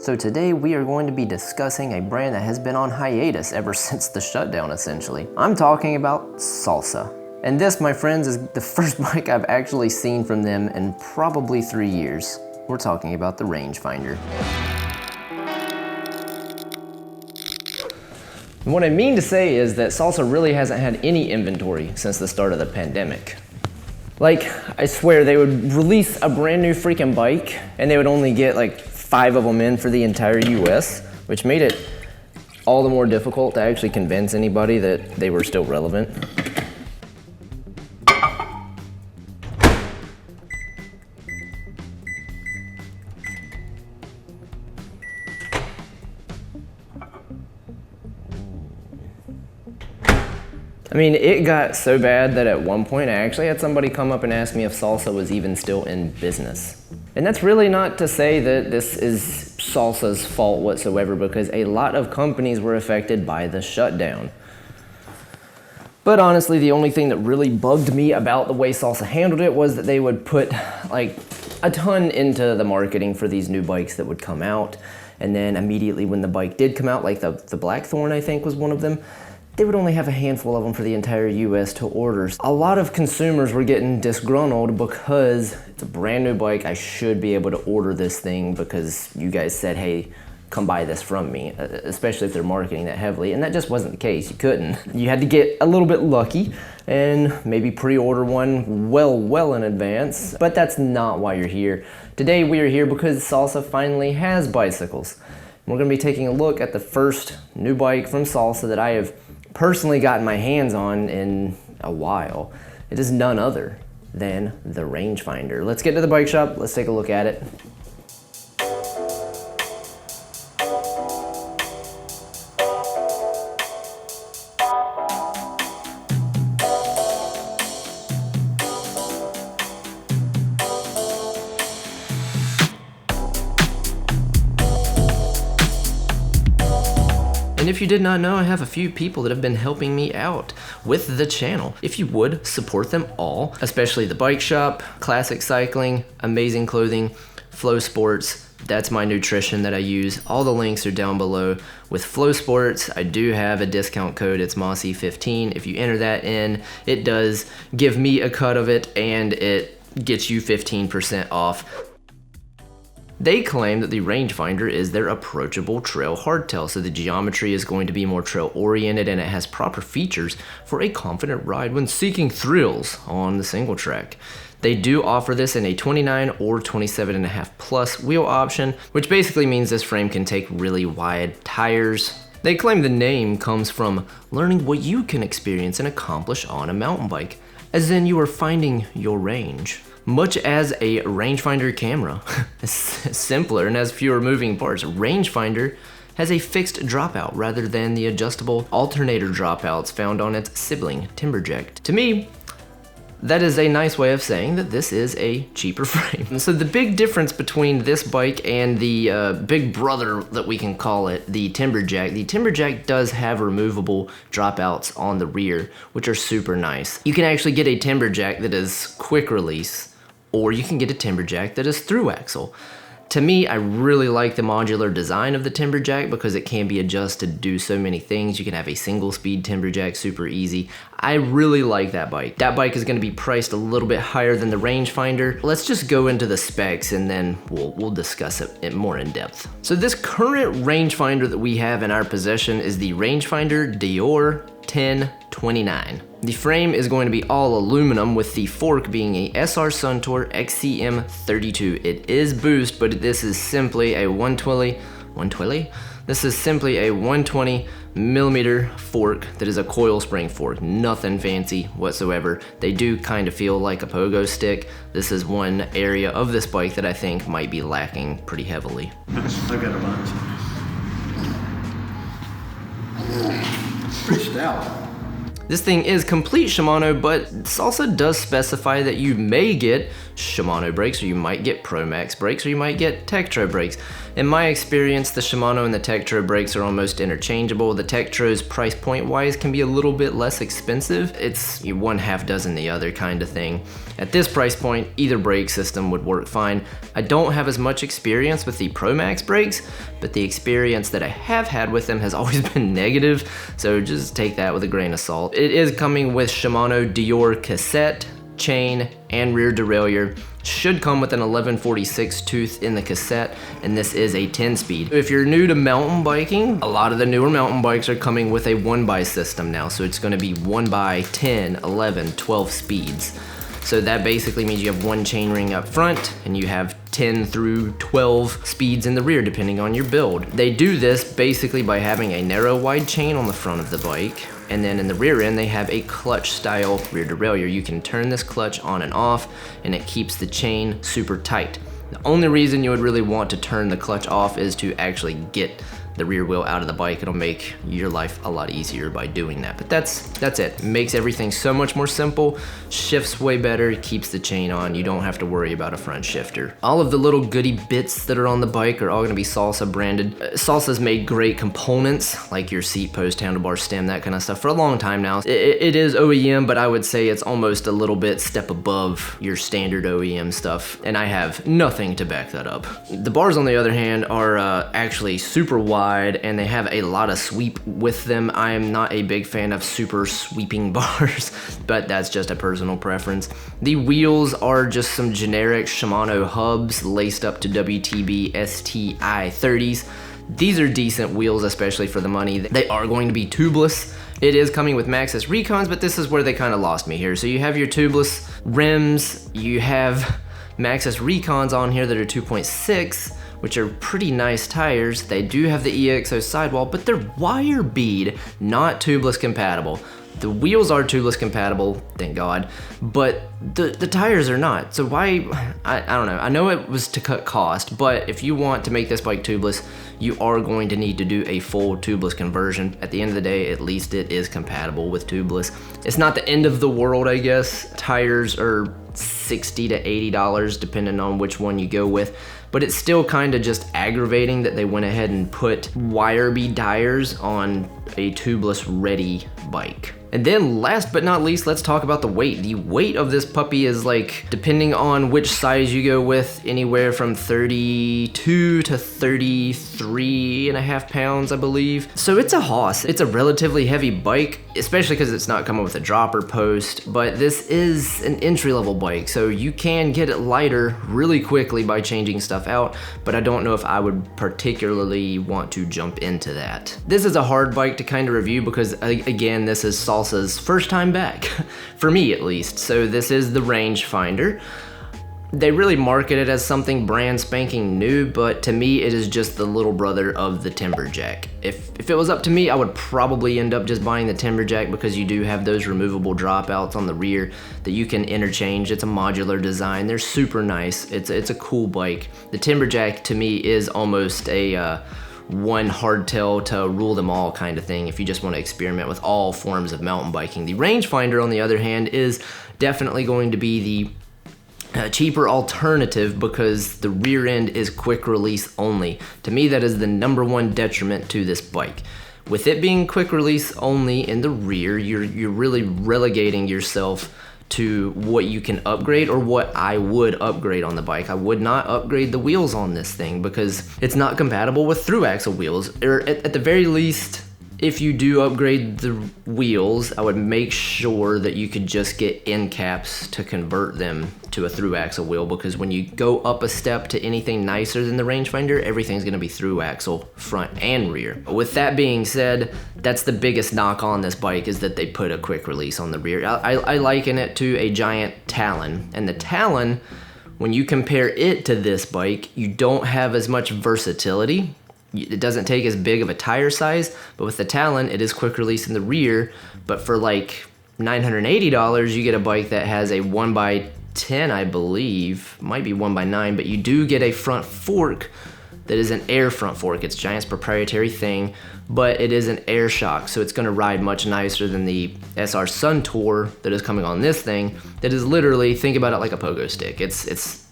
So today we are going to be discussing a brand that has been on hiatus ever since the shutdown, essentially. I'm talking about Salsa. And this, my friends, is the first bike I've actually seen from them in probably 3 years. We're talking about the Rangefinder. What I mean to say is that Salsa really hasn't had any inventory since the start of the pandemic. Like, I swear they would release a brand new freaking bike and they would only get like 5 of them in for the entire US, which made it all the more difficult to actually convince anybody that they were still relevant. I mean, it got so bad that at one point I actually had somebody come up and ask me if Salsa was even still in business. And that's really not to say that this is Salsa's fault whatsoever, because a lot of companies were affected by the shutdown. But honestly, the only thing that really bugged me about the way Salsa handled it was that they would put like a ton into the marketing for these new bikes that would come out. And then immediately when the bike did come out, like the Blackthorn I think was one of them, they would only have a handful of them for the entire US to order. A lot of consumers were getting disgruntled because it's a brand new bike. I should be able to order this thing because you guys said, hey, come buy this from me, especially if they're marketing that heavily. And that just wasn't the case. You couldn't. You had to get a little bit lucky and maybe pre-order one well in advance. But that's not why you're here. Today we are here because Salsa finally has bicycles. We're gonna be taking a look at the first new bike from Salsa that I have personally gotten my hands on in a while. It is none other than the Rangefinder. Let's get to the bike shop, let's take a look at it. And if you did not know, I have a few people that have been helping me out with the channel. If you would, support them all, especially the bike shop, Classic Cycling, Amazing Clothing, Flow Sports. That's my nutrition that I use. All the links are down below. With Flow Sports, I do have a discount code. It's MOSSY15. If you enter that in, it does give me a cut of it and it gets you 15% off. They claim that the Rangefinder is their approachable trail hardtail, so the geometry is going to be more trail oriented and it has proper features for a confident ride when seeking thrills on the single track. They do offer this in a 29 or 27.5 plus wheel option, which basically means this frame can take really wide tires. They claim the name comes from learning what you can experience and accomplish on a mountain bike, as in you are finding your range. Much as a Rangefinder camera, simpler and has fewer moving parts, Rangefinder has a fixed dropout rather than the adjustable alternator dropouts found on its sibling Timberjack. To me, that is a nice way of saying that this is a cheaper frame. So the big difference between this bike and the big brother that we can call it, the Timberjack does have removable dropouts on the rear, which are super nice. You can actually get a Timberjack that is quick release, or you can get a Timberjack that is through axle. To me, I really like the modular design of the Timberjack because it can be adjusted to do so many things. You can have a single speed Timberjack super easy. I really like that bike. That bike is gonna be priced a little bit higher than the Rangefinder. Let's just go into the specs and then we'll discuss it more in depth. So this current Rangefinder that we have in our possession is the Rangefinder Dior 1029. The frame is going to be all aluminum with the fork being a SR Suntour XCM32. It is boost, but this is simply a 120? This is simply a 120 millimeter fork that is a coil spring fork. Nothing fancy whatsoever. They do kind of feel like a pogo stick. This is one area of this bike that I think might be lacking pretty heavily. I got a bunch. Pretty stout. This thing is complete Shimano, but Salsa does specify that you may get Shimano brakes, or you might get Pro Max brakes, or you might get Tektro brakes. In my experience, the Shimano and the Tektro brakes are almost interchangeable. The Tektro's price point wise can be a little bit less expensive. It's one half dozen the other kind of thing. At this price point, either brake system would work fine. I don't have as much experience with the Pro Max brakes, but the experience that I have had with them has always been negative, so just take that with a grain of salt. It is coming with Shimano Dior cassette, chain, and rear derailleur. Should come with an 1146 tooth in the cassette, and this is a 10-speed. If you're new to mountain biking, a lot of the newer mountain bikes are coming with a 1x system now, so it's going to be 1x 10, 11, 12 speeds. So that basically means you have one chainring up front and you have 10 through 12 speeds in the rear depending on your build. They do this basically by having a narrow wide chain on the front of the bike, and then in the rear end they have a clutch style rear derailleur. You can turn this clutch on and off and it keeps the chain super tight. The only reason you would really want to turn the clutch off is to actually get the rear wheel out of the bike. It'll make your life a lot easier by doing that. But that's it. Makes everything so much more simple, shifts way better, keeps the chain on. You don't have to worry about a front shifter. All of the little goody bits that are on the bike are all gonna be Salsa branded. Salsa's made great components, like your seat post, handlebar stem, that kind of stuff for a long time now. It is OEM, but I would say it's almost a little bit step above your standard OEM stuff, and I have nothing to back that up. The bars, on the other hand, are actually super wide, and they have a lot of sweep with them. I am not a big fan of super sweeping bars, but that's just a personal preference. The wheels are just some generic Shimano hubs laced up to WTB STI 30s. These are decent wheels, especially for the money. They are going to be tubeless. It is coming with Maxxis Recons, but this is where they kind of lost me here. So you have your tubeless rims, you have Maxxis Recons on here that are 2.6, which are pretty nice tires. They do have the EXO sidewall, but they're wire bead, not tubeless compatible. The wheels are tubeless compatible, thank God, but the tires are not. So why, I don't know. I know it was to cut cost, but if you want to make this bike tubeless, you are going to need to do a full tubeless conversion. At the end of the day, at least it is compatible with tubeless. It's not the end of the world, I guess. Tires are $60 to $80 depending on which one you go with, but it's still kind of just aggravating that they went ahead and put wire bead tires on a tubeless ready bike. And then last but not least, let's talk about the weight. The weight of this puppy is, like, depending on which size you go with, anywhere from 32 to 33 and a half pounds, I believe. So it's a hoss. It's a relatively heavy bike, especially because it's not coming with a dropper post, but this is an entry-level bike, so you can get it lighter really quickly by changing stuff out, but I don't know if I would particularly want to jump into that. This is a hard bike to kind of review because, again, this is Salsa's first time back, for me at least. So this is the Rangefinder. They really market it as something brand spanking new, but to me it is just the little brother of the Timberjack. If it was up to me, I would probably end up just buying the Timberjack because you do have those removable dropouts on the rear that you can interchange. It's a modular design. They're super nice. It's a cool bike. The Timberjack to me is almost a one hardtail to rule them all kind of thing if you just want to experiment with all forms of mountain biking. The Rangefinder, on the other hand, is definitely going to be the cheaper alternative because the rear end is quick release only. To me, that is the #1 detriment to this bike. With it being quick release only in the rear, you're really relegating yourself to what you can upgrade or what I would upgrade on the bike. I would not upgrade the wheels on this thing because it's not compatible with through axle wheels, or at the very least, if you do upgrade the wheels, I would make sure that you could just get end caps to convert them to a through axle wheel, because when you go up a step to anything nicer than the Rangefinder, everything's gonna be through axle, front and rear. With that being said, that's the biggest knock on this bike, is that they put a quick release on the rear. I liken it to a giant Talon, and the Talon, when you compare it to this bike, you don't have as much versatility. It doesn't take as big of a tire size, but with the Talon, it is quick release in the rear, but for like $980, you get a bike that has a 1x10, I believe, might be 1x9, but you do get a front fork that is an air front fork. It's Giant's proprietary thing, but it is an air shock, so it's gonna ride much nicer than the SR Suntour that is coming on this thing, that is literally, think about it like a pogo stick. It's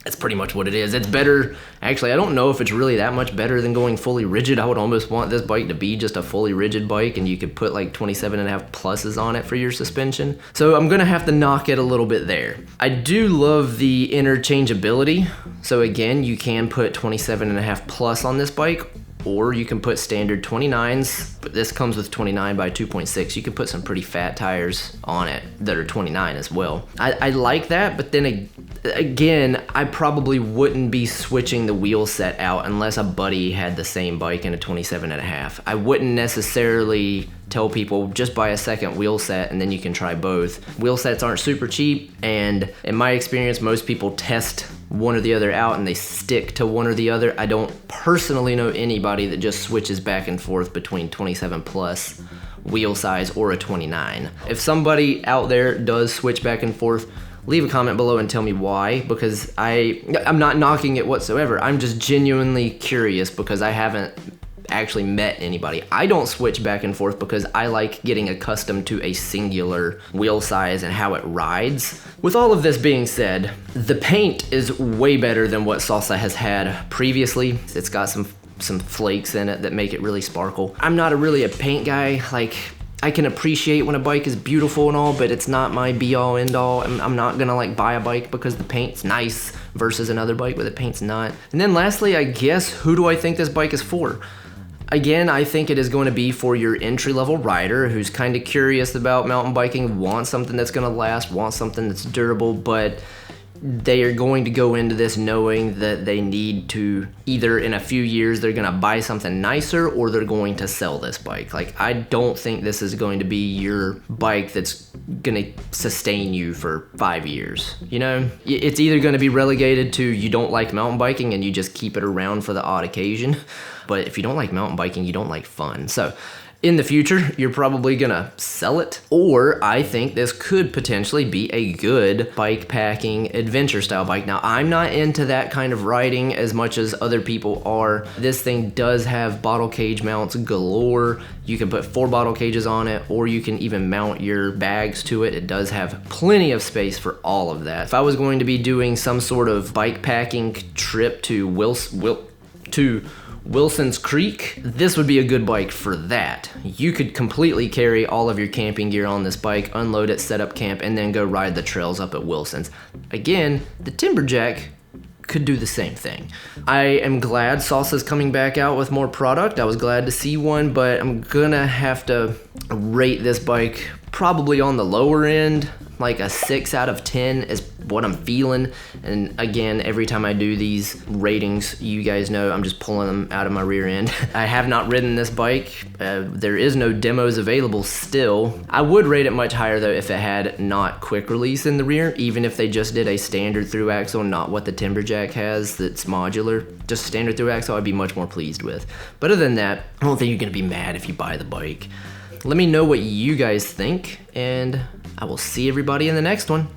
That's pretty much what it is. It's better. Actually, I don't know if it's really that much better than going fully rigid. I would almost want this bike to be just a fully rigid bike, and you could put like 27.5 pluses on it for your suspension. So I'm gonna have to knock it a little bit there. I do love the interchangeability. So again, you can put 27.5 plus on this bike, or you can put standard 29s, but this comes with 29 by 2.6. You can put some pretty fat tires on it that are 29 as well. I like that, but then again, I probably wouldn't be switching the wheel set out unless a buddy had the same bike in a 27.5. I wouldn't necessarily tell people just buy a second wheel set and then you can try both. Wheel sets aren't super cheap, and in my experience, most people test one or the other out and they stick to one or the other. I don't personally know anybody that just switches back and forth between 27 plus wheel size or a 29. If somebody out there does switch back and forth, leave a comment below and tell me why, because I'm not knocking it whatsoever. I'm just genuinely curious because I haven't actually met anybody. I don't switch back and forth because I like getting accustomed to a singular wheel size and how it rides. With all of this being said, the paint is way better than what Salsa has had previously. It's got some flakes in it that make it really sparkle. I'm not really a paint guy. Like, I can appreciate when a bike is beautiful and all, but it's not my be-all end-all. I'm not gonna like buy a bike because the paint's nice versus another bike where the paint's not. And then lastly, I guess, who do I think this bike is for? Again, I think it is going to be for your entry-level rider who's kind of curious about mountain biking, wants something that's going to last, wants something that's durable, but they are going to go into this knowing that they need to, either in a few years they're going to buy something nicer or they're going to sell this bike. Like, I don't think this is going to be your bike that's going to sustain you for 5 years. You know, it's either going to be relegated to you don't like mountain biking and you just keep it around for the odd occasion. But if you don't like mountain biking, you don't like fun. So in the future, you're probably gonna sell it. Or I think this could potentially be a good bike packing adventure style bike. Now, I'm not into that kind of riding as much as other people are. This thing does have bottle cage mounts galore. You can put 4 bottle cages on it, or you can even mount your bags to it. It does have plenty of space for all of that. If I was going to be doing some sort of bike packing trip to Wilson's Creek, this would be a good bike for that. You could completely carry all of your camping gear on this bike, unload it, set up camp, and then go ride the trails up at Wilson's. Again, the Timberjack could do the same thing. I am glad Salsa's coming back out with more product. I was glad to see one, but I'm gonna have to rate this bike probably on the lower end. Like a 6 out of 10 is what I'm feeling. And again, every time I do these ratings, you guys know I'm just pulling them out of my rear end. I have not ridden this bike. There is no demos available still. I would rate it much higher though if it had not quick release in the rear, even if they just did a standard through axle, not what the Timberjack has that's modular. Just standard through axle I'd be much more pleased with. But other than that, I don't think you're gonna be mad if you buy the bike. Let me know what you guys think, and I will see everybody in the next one.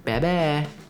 Bye-bye.